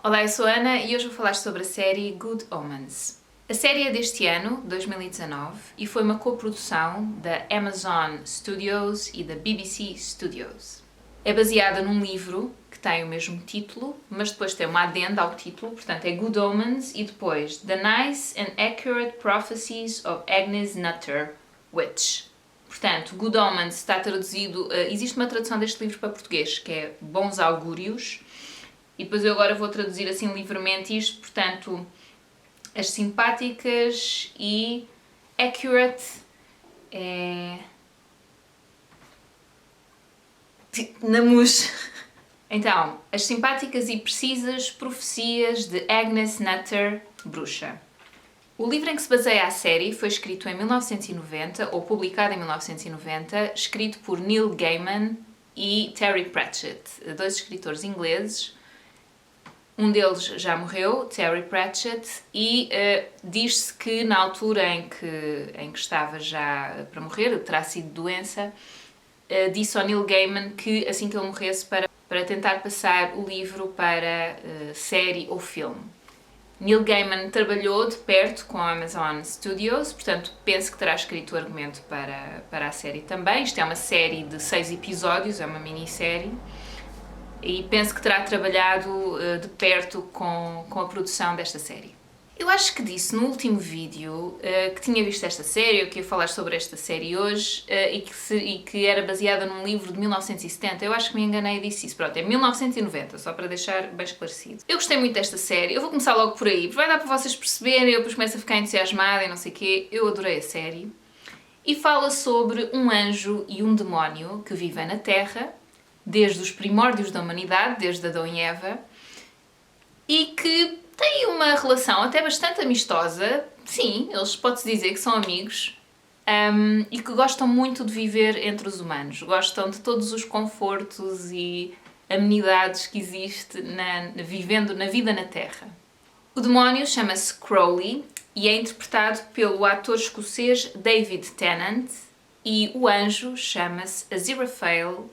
Olá, eu sou a Ana e hoje vou falar sobre a série Good Omens. A série é deste ano, 2019, e foi uma coprodução da Amazon Studios e da BBC Studios. É baseada num livro que tem o mesmo título, mas depois tem uma adenda ao título, portanto é Good Omens e depois The Nice and Accurate Prophecies of Agnes Nutter, Witch. Portanto, Good Omens está traduzido, existe uma tradução deste livro para português, que é Bons Augúrios, e depois eu agora vou traduzir assim livremente isto, portanto, as simpáticas e accurate é... Namus. Então, as simpáticas e precisas profecias de Agnes Nutter, bruxa. O livro em que se baseia a série foi escrito em 1990, ou publicado em 1990, escrito por Neil Gaiman e Terry Pratchett, dois escritores ingleses. Um deles já morreu, Terry Pratchett, e diz-se que na altura em que estava já para morrer, terá sido doença, disse ao Neil Gaiman que assim que ele morresse para tentar passar o livro para série ou filme. Neil Gaiman trabalhou de perto com a Amazon Studios, portanto penso que terá escrito o argumento para a série também. Isto é uma série de 6 episódios, é uma minissérie. E penso que terá trabalhado de perto com a produção desta série. Eu acho que disse no último vídeo que tinha visto esta série, eu queria falar sobre esta série hoje, e que era baseada num livro de 1970. Eu acho que me enganei e disse isso. Pronto, é 1990, só para deixar bem esclarecido. Eu gostei muito desta série, eu vou começar logo por aí, porque vai dar para vocês perceberem, eu depois começo a ficar entusiasmada e não sei o quê. Eu adorei a série. E fala sobre um anjo e um demónio que vivem na Terra, desde os primórdios da humanidade, desde Adão e Eva, e que têm uma relação até bastante amistosa. Sim, eles pode-se dizer que são amigos, e que gostam muito de viver entre os humanos, gostam de todos os confortos e amenidades que existe vivendo na vida na Terra. O demónio chama-se Crowley e é interpretado pelo ator escocês David Tennant, e o anjo chama-se Aziraphale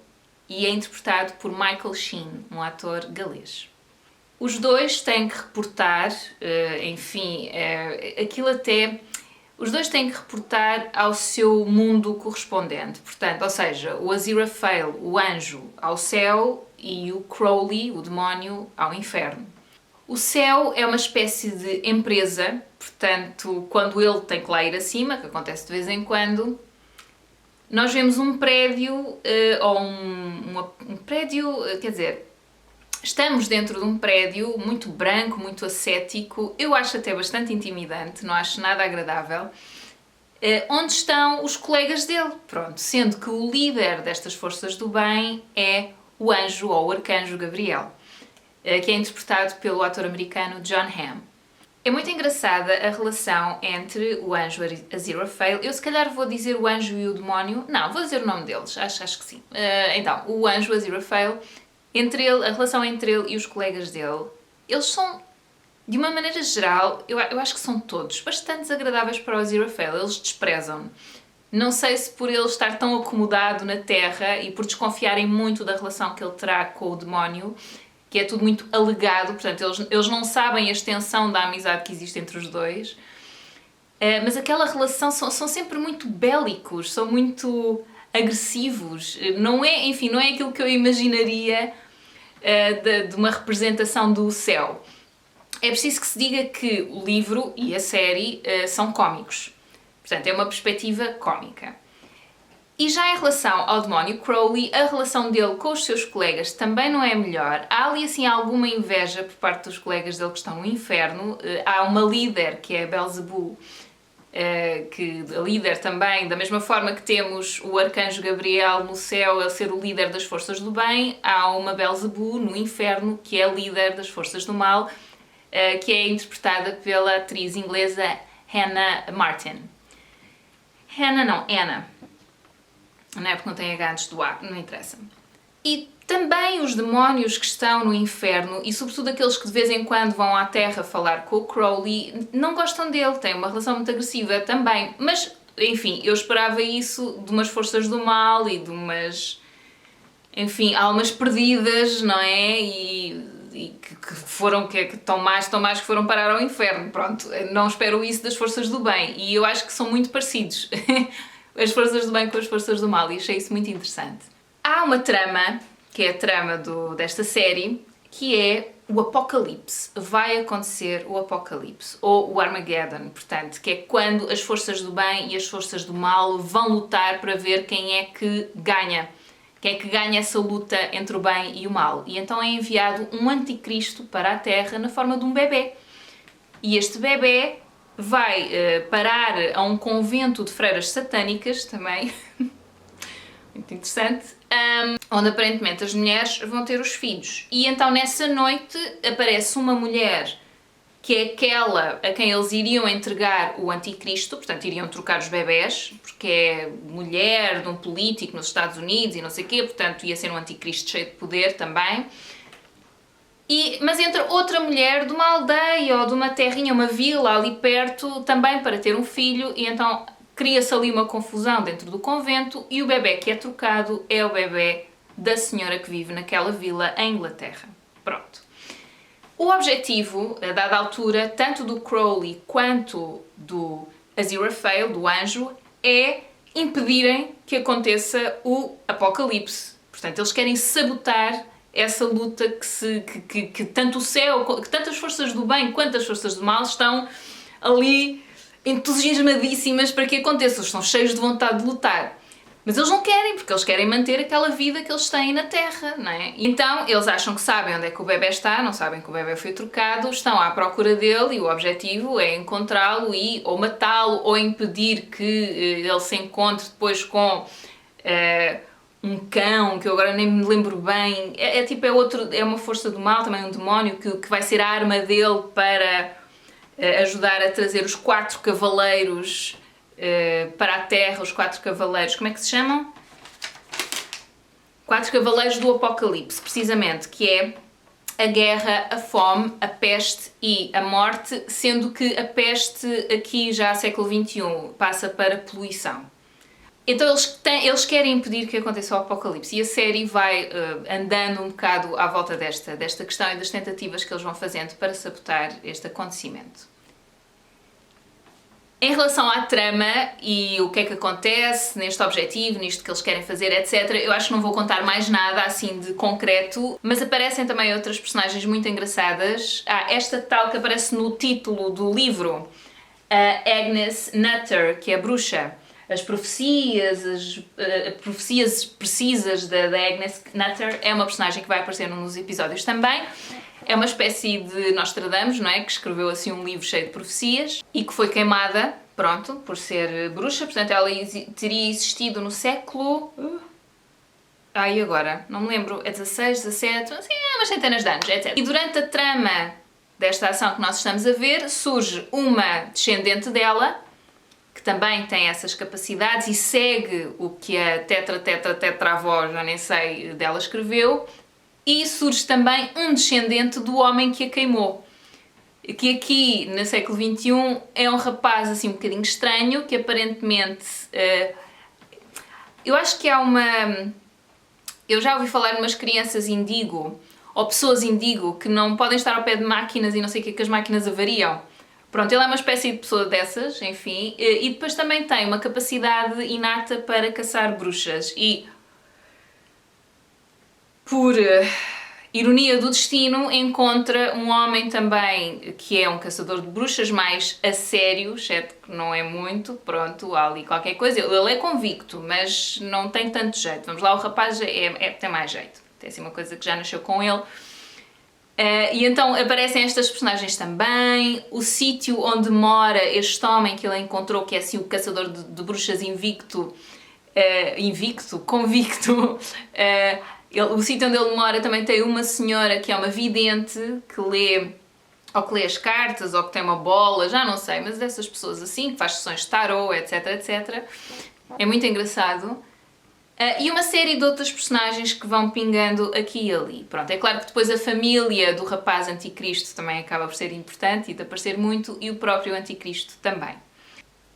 e é interpretado por Michael Sheen, um ator galês. Os dois têm que reportar, os dois têm que reportar ao seu mundo correspondente. Portanto, ou seja, o Aziraphale, o anjo, ao céu e o Crowley, o demónio, ao inferno. O céu é uma espécie de empresa, portanto, quando ele tem que lá ir acima, que acontece de vez em quando, nós vemos um prédio, ou um prédio, quer dizer, estamos dentro de um prédio muito branco, muito ascético, eu acho até bastante intimidante, não acho nada agradável, onde estão os colegas dele, pronto, sendo que o líder destas forças do bem é o anjo ou o arcanjo Gabriel, que é interpretado pelo ator americano Jon Hamm. É muito engraçada a relação entre o anjo Aziraphale. Eu se calhar vou dizer o anjo e o demónio. Não, vou dizer o nome deles, acho que sim. Então, o anjo Aziraphale, a relação entre ele e os colegas dele, eles são, de uma maneira geral, eu acho que são todos bastante desagradáveis para o Aziraphale. Eles desprezam-no. Não sei se por ele estar tão acomodado na Terra e por desconfiarem muito da relação que ele terá com o demónio, que é tudo muito alegado, portanto, eles não sabem a extensão da amizade que existe entre os dois, mas aquela relação são sempre muito bélicos, são muito agressivos, não é aquilo que eu imaginaria de uma representação do céu. É preciso que se diga que o livro e a série são cómicos, portanto, é uma perspectiva cómica. E já em relação ao demónio Crowley, a relação dele com os seus colegas também não é melhor. Há ali assim alguma inveja por parte dos colegas dele que estão no inferno. Há uma líder, que é a Belzebu, que a líder também, da mesma forma que temos o arcanjo Gabriel no céu a ser o líder das forças do bem, há uma Belzebu no inferno, que é a líder das forças do mal, que é interpretada pela atriz inglesa Hannah Martin. Anna. Não é porque não tem H antes do A, não interessa. E também os demónios que estão no inferno, e sobretudo aqueles que de vez em quando vão à Terra falar com o Crowley, não gostam dele, têm uma relação muito agressiva também. Mas, enfim, eu esperava isso de umas forças do mal e de umas, almas perdidas, não é? E e que foram, que tão mais que foram parar ao inferno. Pronto, não espero isso das forças do bem. E eu acho que são muito parecidos, as forças do bem com as forças do mal, e achei isso muito interessante. Há uma trama, que é a trama desta série, que é o apocalipse. Vai acontecer o apocalipse, ou o Armageddon, portanto, que é quando as forças do bem e as forças do mal vão lutar para ver quem é que ganha. Quem é que ganha essa luta entre o bem e o mal. E então é enviado um anticristo para a Terra na forma de um bebê. E este bebê vai parar a um convento de freiras satânicas, também, muito interessante, onde aparentemente as mulheres vão ter os filhos. E então nessa noite aparece uma mulher que é aquela a quem eles iriam entregar o anticristo, portanto iriam trocar os bebés, porque é mulher de um político nos Estados Unidos e não sei o quê, portanto ia ser um anticristo cheio de poder também. Mas entra outra mulher de uma aldeia ou de uma terrinha, uma vila ali perto, também para ter um filho, e então cria-se ali uma confusão dentro do convento, e o bebé que é trocado é o bebé da senhora que vive naquela vila em Inglaterra. Pronto. O objetivo, a dada altura, tanto do Crowley quanto do Aziraphale, do anjo, é impedirem que aconteça o apocalipse. Portanto, eles querem sabotar essa luta que tanto o céu, que tanto as forças do bem quanto as forças do mal estão ali entusiasmadíssimas para que aconteça. Eles estão cheios de vontade de lutar. Mas eles não querem, porque eles querem manter aquela vida que eles têm na Terra, não é? Então, eles acham que sabem onde é que o bebé está, não sabem que o bebé foi trocado, estão à procura dele e o objetivo é encontrá-lo e ou matá-lo ou impedir que ele se encontre depois com um cão, que eu agora nem me lembro bem. É uma força do mal, também um demónio, que vai ser a arma dele para ajudar a trazer os 4 cavaleiros para a Terra, os 4 cavaleiros, como é que se chamam? 4 cavaleiros do Apocalipse, precisamente, que é a guerra, a fome, a peste e a morte, sendo que a peste aqui já século XXI passa para poluição. Então eles querem impedir que aconteça o apocalipse, e a série vai andando um bocado à volta desta questão e das tentativas que eles vão fazendo para sabotar este acontecimento. Em relação à trama e o que é que acontece neste objetivo, nisto que eles querem fazer, etc., eu acho que não vou contar mais nada assim de concreto, mas aparecem também outras personagens muito engraçadas. Esta tal que aparece no título do livro, a Agnes Nutter, que é a bruxa. As profecias precisas da Agnes Nutter é uma personagem que vai aparecer num dos episódios também. É uma espécie de Nostradamus, não é? Que escreveu assim um livro cheio de profecias e que foi queimada, pronto, por ser bruxa. Portanto, ela teria existido no século... e agora? Não me lembro. É 16, 17... Assim, umas centenas de anos, etc. E durante a trama desta ação que nós estamos a ver, surge uma descendente dela, que também tem essas capacidades e segue o que a tetravó, já nem sei, dela escreveu. E surge também um descendente do homem que a queimou, que aqui, no século XXI, é um rapaz assim um bocadinho estranho, que aparentemente... eu acho que há uma... Eu já ouvi falar de umas crianças indigo, ou pessoas indigo, que não podem estar ao pé de máquinas e não sei o que as máquinas avariam. Pronto, ele é uma espécie de pessoa dessas, enfim, e depois também tem uma capacidade inata para caçar bruxas. E... por ironia do destino, encontra um homem também que é um caçador de bruxas, mais a sério, exceto que não é muito, pronto, há ali qualquer coisa. Ele é convicto, mas não tem tanto jeito. Vamos lá, o rapaz tem mais jeito. Tem assim uma coisa que já nasceu com ele. E então aparecem estas personagens também, o sítio onde mora este homem que ele encontrou, que é assim o caçador de bruxas convicto. O sítio onde ele mora também tem uma senhora que é uma vidente, que lê as cartas, ou que tem uma bola, já não sei, mas dessas pessoas assim, que faz sessões de tarot, etc, etc. É muito engraçado. E uma série de outras personagens que vão pingando aqui e ali. Pronto, é claro que depois a família do rapaz anticristo também acaba por ser importante e de aparecer muito, e o próprio anticristo também.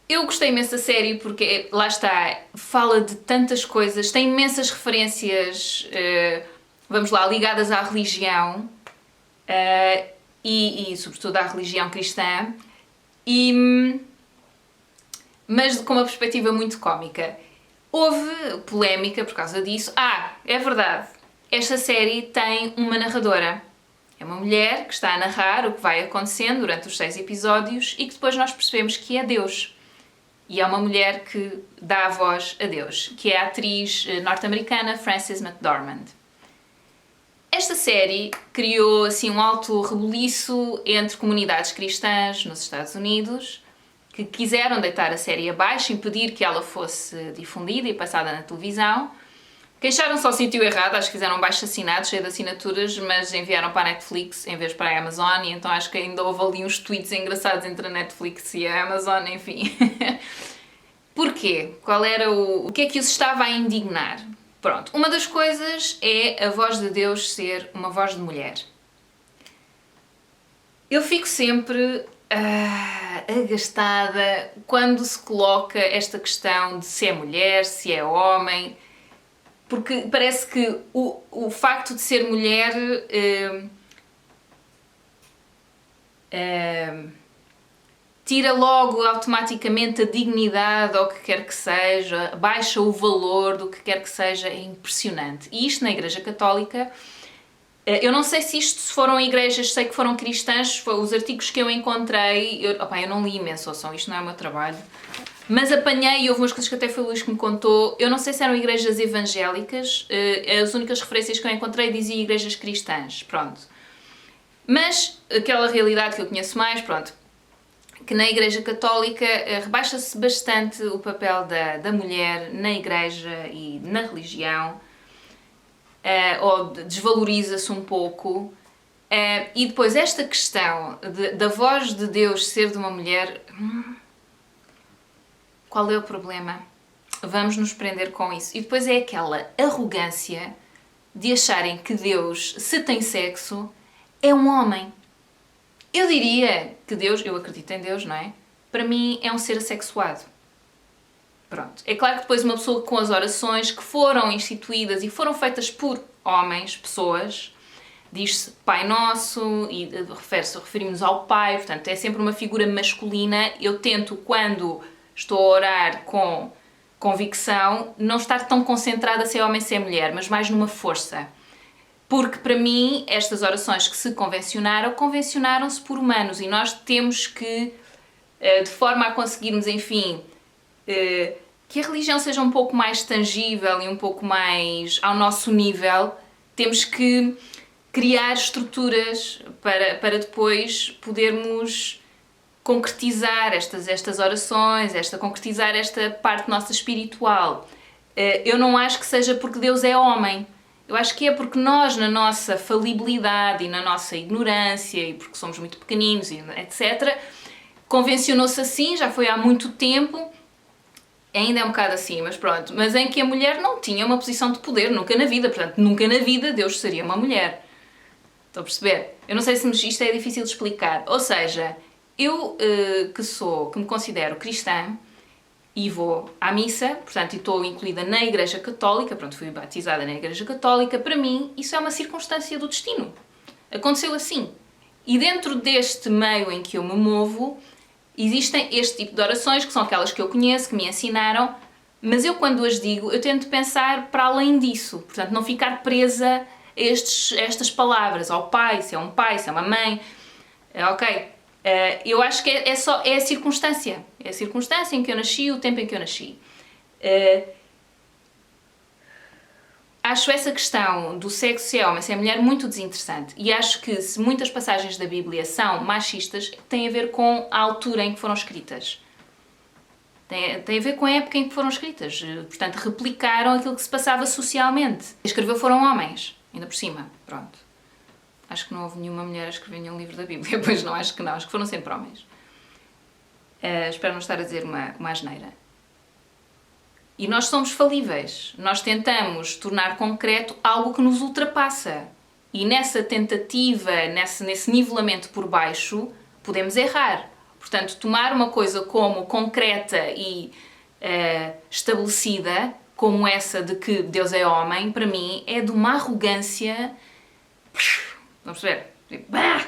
Eu gostei imenso da série porque, lá está, fala de tantas coisas, tem imensas referências, vamos lá, ligadas à religião, e sobretudo à religião cristã, mas com uma perspectiva muito cómica. Houve polémica por causa disso. É verdade, esta série tem uma narradora. É uma mulher que está a narrar o que vai acontecendo durante os 6 episódios e que depois nós percebemos que é Deus. E é uma mulher que dá a voz a Deus, que é a atriz norte-americana Frances McDormand. Esta série criou assim um alto rebuliço entre comunidades cristãs nos Estados Unidos, que quiseram deitar a série abaixo, impedir que ela fosse difundida e passada na televisão. Queixaram-se ao sítio errado, acho que fizeram um baixo-assinado, cheio de assinaturas, mas enviaram para a Netflix em vez para a Amazon, e então acho que ainda houve ali uns tweets engraçados entre a Netflix e a Amazon, enfim. Porquê? Qual era o que é que os estava a indignar? Pronto, uma das coisas é a voz de Deus ser uma voz de mulher. Eu fico sempre agastada quando se coloca esta questão de se é mulher, se é homem, porque parece que o facto de ser mulher tira logo automaticamente a dignidade ao que quer que seja, baixa o valor do que quer que seja, é impressionante. E isto na Igreja Católica, eu não sei se isto foram igrejas, sei que foram cristãs, os artigos que eu encontrei, eu não li imenso, isto não é o meu trabalho, mas apanhei e houve umas coisas que até foi o Luís que me contou. Eu não sei se eram igrejas evangélicas, as únicas referências que eu encontrei diziam igrejas cristãs, pronto. Mas aquela realidade que eu conheço mais, pronto, que na Igreja Católica rebaixa-se bastante o papel da mulher na Igreja e na religião, ou desvaloriza-se um pouco. E depois esta questão da voz de Deus ser de uma mulher... Qual é o problema? Vamos nos prender com isso. E depois é aquela arrogância de acharem que Deus, se tem sexo, é um homem. Eu diria que Deus, eu acredito em Deus, não é? Para mim é um ser assexuado. Pronto. É claro que depois uma pessoa com as orações que foram instituídas e foram feitas por homens, pessoas, diz-se Pai Nosso e referimos ao Pai, portanto é sempre uma figura masculina. Eu tento, quando estou a orar com convicção, não estar tão concentrada se é homem, se é mulher, mas mais numa força. Porque para mim, estas orações que se convencionaram-se por humanos e nós temos que, de forma a conseguirmos, enfim, que a religião seja um pouco mais tangível e um pouco mais ao nosso nível, temos que criar estruturas para depois podermos concretizar estas orações, concretizar esta parte nossa espiritual. Eu não acho que seja porque Deus é homem. Eu acho que é porque nós, na nossa falibilidade e na nossa ignorância, e porque somos muito pequeninos, e etc., convencionou-se assim, já foi há muito tempo, ainda é um bocado assim, mas pronto, mas em que a mulher não tinha uma posição de poder, nunca na vida, portanto, nunca na vida Deus seria uma mulher. Estão a perceber? Eu não sei se isto é difícil de explicar. Ou seja, eu que me considero cristã e vou à missa, portanto, estou incluída na Igreja Católica, pronto, fui batizada na Igreja Católica, para mim isso é uma circunstância do destino. Aconteceu assim. E dentro deste meio em que eu me movo, existem este tipo de orações, que são aquelas que eu conheço, que me ensinaram, mas eu quando as digo, eu tento pensar para além disso, portanto, não ficar presa a estas palavras, ao pai, se é um pai, se é uma mãe, ok? Eu acho que é a circunstância. É a circunstância em que eu nasci, o tempo em que eu nasci. Acho essa questão do sexo, se é homem, se é mulher, muito desinteressante. E acho que se muitas passagens da Bíblia são machistas, tem a ver com a altura em que foram escritas. Tem a ver com a época em que foram escritas. Portanto, replicaram aquilo que se passava socialmente. Quem escreveu foram homens, ainda por cima. Pronto. Acho que não houve nenhuma mulher a escrever nenhum livro da Bíblia. Pois não, acho que foram sempre homens. Espero não estar a dizer uma asneira. E nós somos falíveis. Nós tentamos tornar concreto algo que nos ultrapassa. E nessa tentativa, nesse nivelamento por baixo, podemos errar. Portanto, tomar uma coisa como concreta e estabelecida, como essa de que Deus é homem, para mim, é de uma arrogância... Vamos ver? Bah!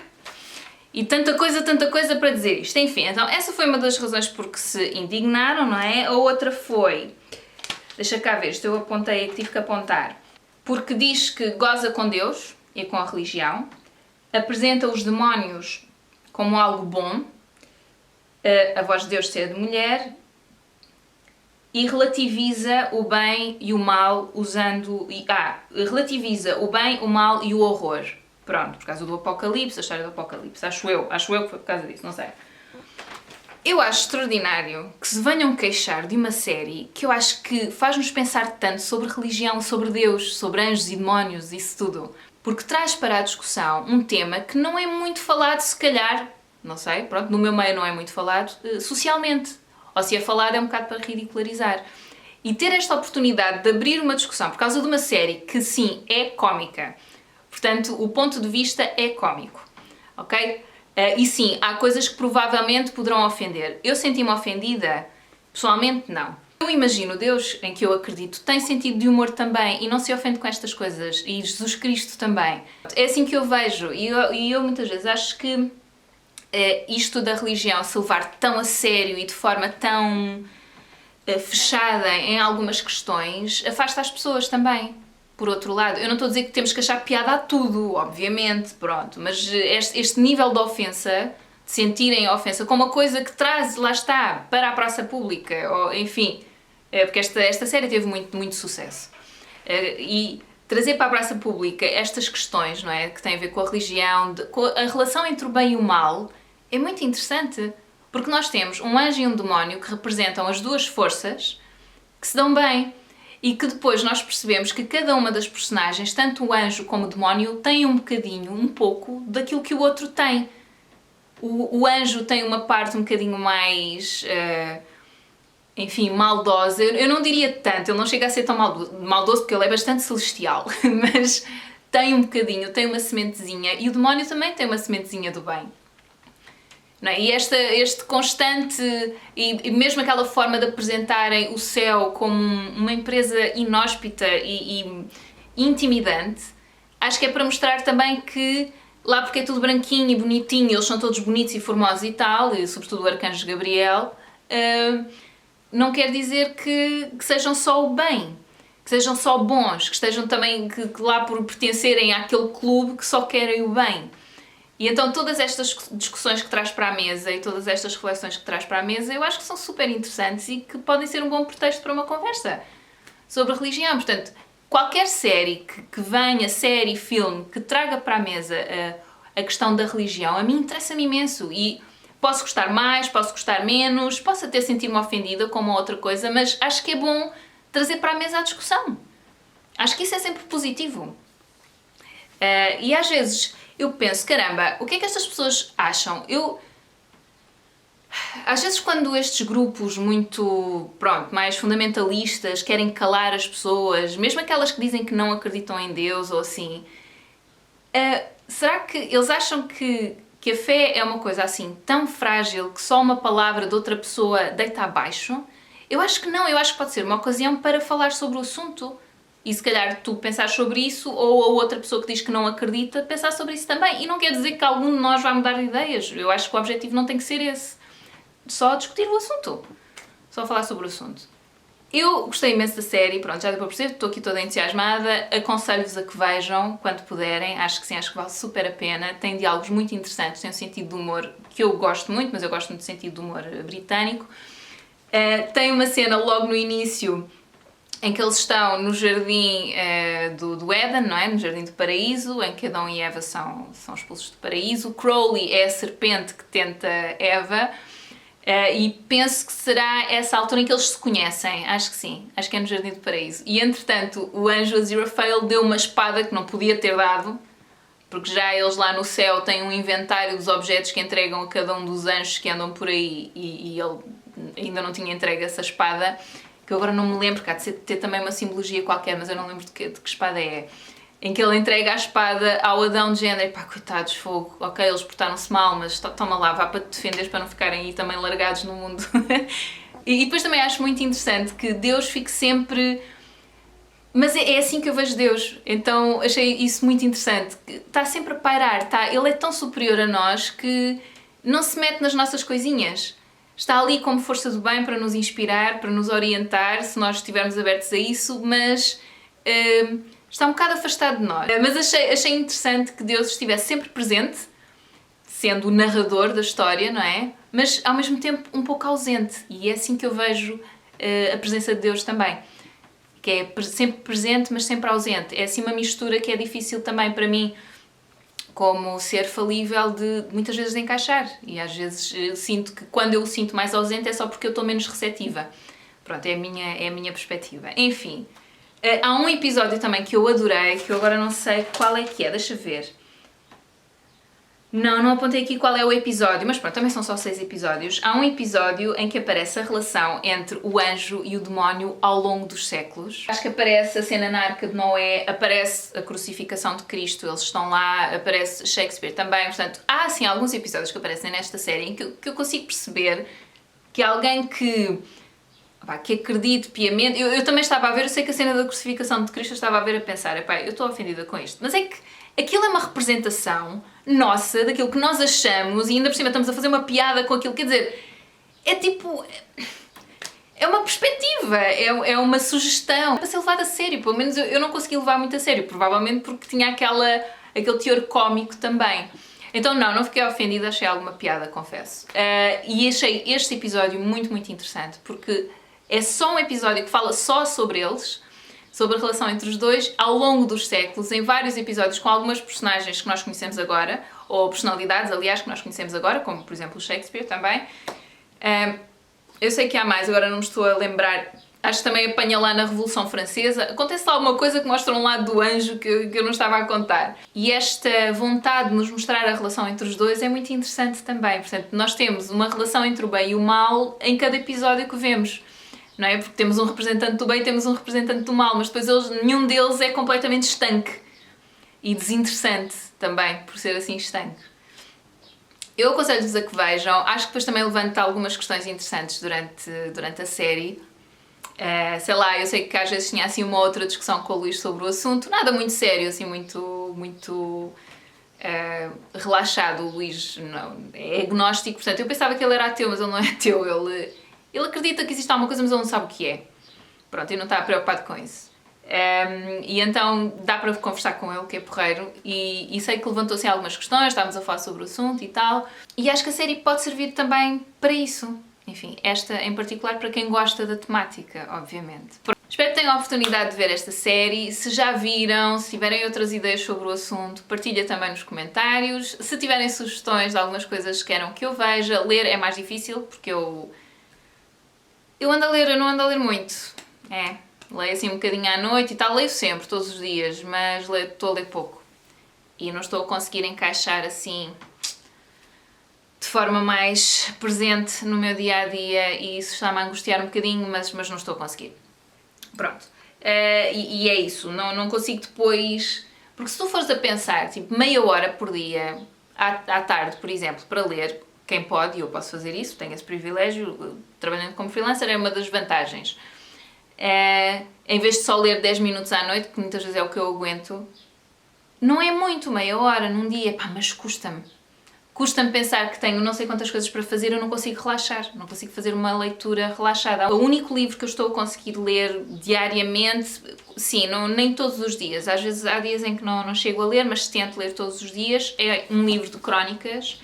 E tanta coisa para dizer isto. Enfim, então essa foi uma das razões por que se indignaram, não é? A outra foi, deixa cá ver, isto eu apontei aqui, tive que apontar, porque diz que goza com Deus e com a religião, apresenta os demónios como algo bom, a voz de Deus ser de mulher, e relativiza o bem e o mal usando... relativiza o bem, o mal e o horror. Pronto, por causa do Apocalipse, a história do Apocalipse. Acho eu que foi por causa disso, não sei. Eu acho extraordinário que se venham queixar de uma série que eu acho que faz-nos pensar tanto sobre religião, sobre Deus, sobre anjos e demónios, isso tudo. Porque traz para a discussão um tema que não é muito falado, se calhar, não sei, pronto, no meu meio não é muito falado, socialmente. Ou se é falado é um bocado para ridicularizar. E ter esta oportunidade de abrir uma discussão por causa de uma série que, sim, é cómica. Portanto, o ponto de vista é cómico, ok? E sim, há coisas que provavelmente poderão ofender. Eu senti-me ofendida? Pessoalmente, não. Eu imagino Deus, em que eu acredito, tem sentido de humor também e não se ofende com estas coisas. E Jesus Cristo também. É assim que eu vejo. E eu muitas vezes acho que isto da religião se levar tão a sério e de forma tão fechada em algumas questões afasta as pessoas também. Por outro lado, eu não estou a dizer que temos que achar piada a tudo, obviamente, pronto, mas este nível de ofensa, de sentirem a ofensa como uma coisa que traz, lá está, para a praça pública, ou enfim, porque esta série teve muito sucesso. E trazer para a praça pública estas questões, não é, que têm a ver com a religião, com a relação entre o bem e o mal, é muito interessante, porque nós temos um anjo e um demónio que representam as duas forças que se dão bem. E que depois nós percebemos que cada uma das personagens, tanto o anjo como o demónio, tem um bocadinho, um pouco, daquilo que o outro tem. O anjo tem uma parte um bocadinho mais, enfim, maldosa. Eu não diria tanto, ele não chega a ser tão maldoso porque ele é bastante celestial, mas tem um bocadinho, tem uma sementezinha. E o demónio também tem uma sementezinha do bem. Não é? E este constante, e mesmo aquela forma de apresentarem o céu como uma empresa inóspita e intimidante, acho que é para mostrar também que lá porque é tudo branquinho e bonitinho, eles são todos bonitos e formosos e tal, e sobretudo o arcanjo Gabriel, não quer dizer que sejam só o bem, que sejam só bons, que estejam também que lá por pertencerem àquele clube que só querem o bem. E então todas estas discussões que traz para a mesa e todas estas reflexões que traz para a mesa eu acho que são super interessantes e que podem ser um bom pretexto para uma conversa sobre a religião. Portanto, qualquer série que venha, série, filme, que traga para a mesa a questão da religião, a mim interessa-me imenso e posso gostar mais, posso gostar menos, posso até sentir-me ofendida com uma outra coisa, mas acho que é bom trazer para a mesa a discussão. Acho que isso é sempre positivo. E às vezes eu penso, caramba, o que é que estas pessoas acham? Às vezes quando estes grupos muito, mais fundamentalistas querem calar as pessoas, mesmo aquelas que dizem que não acreditam em Deus ou assim, será que eles acham que a fé é uma coisa assim tão frágil que só uma palavra de outra pessoa deita abaixo? Eu acho que não, eu acho que pode ser uma ocasião para falar sobre o assunto. E se calhar tu pensar sobre isso, ou a outra pessoa que diz que não acredita, pensar sobre isso também. E não quer dizer que algum de nós vai mudar de ideias. Eu acho que o objetivo não tem que ser esse. Só discutir o assunto. Só falar sobre o assunto. Eu gostei imenso da série, pronto, já deu para perceber, estou aqui toda entusiasmada. Aconselho-vos a que vejam, quando puderem. Acho que sim, acho que vale super a pena. Tem diálogos muito interessantes, tem um sentido de humor que eu gosto muito, mas eu gosto muito do sentido de humor britânico. Tem uma cena logo no início em que eles estão no jardim do Éden, não é? No jardim do paraíso, em que Adão e Eva são expulsos do paraíso. Crowley é a serpente que tenta Eva, e penso que será essa altura em que eles se conhecem. Acho que sim, acho que é no jardim do paraíso. E entretanto, o anjo Aziraphale deu uma espada que não podia ter dado, porque já eles lá no céu têm um inventário dos objetos que entregam a cada um dos anjos que andam por aí, e ele ainda não tinha entregue essa espada, que eu agora não me lembro, cá de ter também uma simbologia qualquer, mas eu não lembro de que espada é, em que ele entrega a espada ao Adão de género, pá, coitados, fogo, ok, eles portaram-se mal, mas toma lá, vá para te defenderes para não ficarem aí também largados no mundo. E depois também acho muito interessante que Deus fique sempre Mas é assim que eu vejo Deus, então achei isso muito interessante. Está sempre a pairar, Ele é tão superior a nós que não se mete nas nossas coisinhas. Está ali como força do bem para nos inspirar, para nos orientar, se nós estivermos abertos a isso, mas está um bocado afastado de nós. Mas achei interessante que Deus estivesse sempre presente, sendo o narrador da história, não é? Mas ao mesmo tempo um pouco ausente, e é assim que eu vejo a presença de Deus também. Que é sempre presente, mas sempre ausente. É assim uma mistura que é difícil também para mim, como ser falível, de muitas vezes de encaixar. E às vezes sinto que quando eu o sinto mais ausente é só porque eu estou menos receptiva. Pronto, é a minha perspectiva. Enfim, há um episódio também que eu adorei, que eu agora não sei qual é que é, deixa ver. Não apontei aqui qual é o episódio, mas pronto, também são só 6 episódios. Há um episódio em que aparece a relação entre o anjo e o demónio ao longo dos séculos. Acho que aparece a cena na Arca de Noé, aparece a crucificação de Cristo, eles estão lá, aparece Shakespeare também. Portanto, há assim alguns episódios que aparecem nesta série em que eu consigo perceber que alguém que acredite piamente... Eu também estava a ver, eu sei que a cena da crucificação de Cristo eu estava a ver a pensar, eu estou ofendida com isto, mas é que aquilo é uma representação nossa, daquilo que nós achamos, e ainda por cima estamos a fazer uma piada com aquilo, quer dizer, é tipo... É uma perspectiva, é uma sugestão, para ser levada a sério, pelo menos eu não consegui levar muito a sério, provavelmente porque tinha aquele teor cómico também. Então não fiquei ofendida, achei alguma piada, confesso. E achei este episódio muito, muito interessante, porque é só um episódio que fala só sobre eles, sobre a relação entre os dois, ao longo dos séculos, em vários episódios, com algumas personagens que nós conhecemos agora, ou personalidades, aliás, que nós conhecemos agora, como por exemplo o Shakespeare também. Eu sei que há mais, agora não me estou a lembrar. Acho que também apanha lá na Revolução Francesa. Acontece alguma coisa que mostra um lado do anjo que eu não estava a contar. E esta vontade de nos mostrar a relação entre os dois é muito interessante também. Portanto, nós temos uma relação entre o bem e o mal em cada episódio que vemos. Não é? Porque temos um representante do bem e temos um representante do mal, mas depois nenhum deles é completamente estanque. E desinteressante também, por ser assim estanque. Eu aconselho-vos a que vejam. Acho que depois também levanta algumas questões interessantes durante a série. Sei lá, eu sei que às vezes tinha assim uma outra discussão com o Luís sobre o assunto, nada muito sério, assim, muito relaxado. O Luís não, é agnóstico, portanto eu pensava que ele era ateu, mas ele não é ateu, ele acredita que existe alguma coisa, mas ele não sabe o que é. Pronto, e não está preocupado com isso. E então dá para conversar com ele, que é porreiro, e sei que levantou assim algumas questões, estávamos a falar sobre o assunto e tal, e acho que a série pode servir também para isso. Enfim, esta em particular para quem gosta da temática, obviamente. Espero que tenham a oportunidade de ver esta série. Se já viram, se tiverem outras ideias sobre o assunto, partilha também nos comentários. Se tiverem sugestões de algumas coisas que queiram que eu veja, ler é mais difícil, porque eu ando a ler, eu não ando a ler muito. Leio assim um bocadinho à noite e tal, leio sempre, todos os dias, mas estou a ler pouco. E não estou a conseguir encaixar assim de forma mais presente no meu dia-a-dia, e isso está-me a angustiar um bocadinho, mas não estou a conseguir. Pronto. E é isso, não consigo depois... Porque se tu fores a pensar, tipo, meia hora por dia, à tarde, por exemplo, para ler, quem pode, e eu posso fazer isso, tenho esse privilégio, trabalhando como freelancer é uma das vantagens. Em vez de só ler 10 minutos à noite, que muitas vezes é o que eu aguento, não é muito, meia hora num dia, mas custa-me. Custa-me pensar que tenho não sei quantas coisas para fazer, eu não consigo relaxar, não consigo fazer uma leitura relaxada. O único livro que eu estou a conseguir ler diariamente, sim, nem todos os dias, às vezes há dias em que não chego a ler, mas tento ler todos os dias, é um livro de crónicas,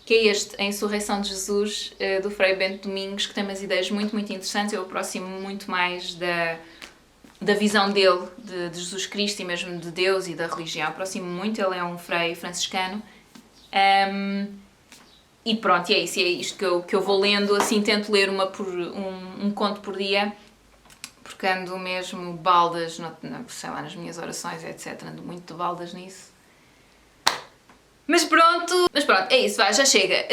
que é este, A Insurreição de Jesus, do Frei Bento Domingos, que tem umas ideias muito, muito interessantes. Eu aproximo muito mais da visão dele, de Jesus Cristo e mesmo de Deus e da religião. Aproximo muito, ele é um frei franciscano. E pronto, é isso, é isto que eu vou lendo, assim, tento ler um conto por dia, porque ando mesmo baldas, sei lá, nas minhas orações, etc. Ando muito de baldas nisso. Mas pronto, é isso, já chega.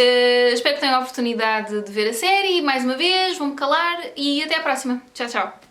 Espero que tenham a oportunidade de ver a série mais uma vez, vou-me calar e até à próxima. Tchau, tchau.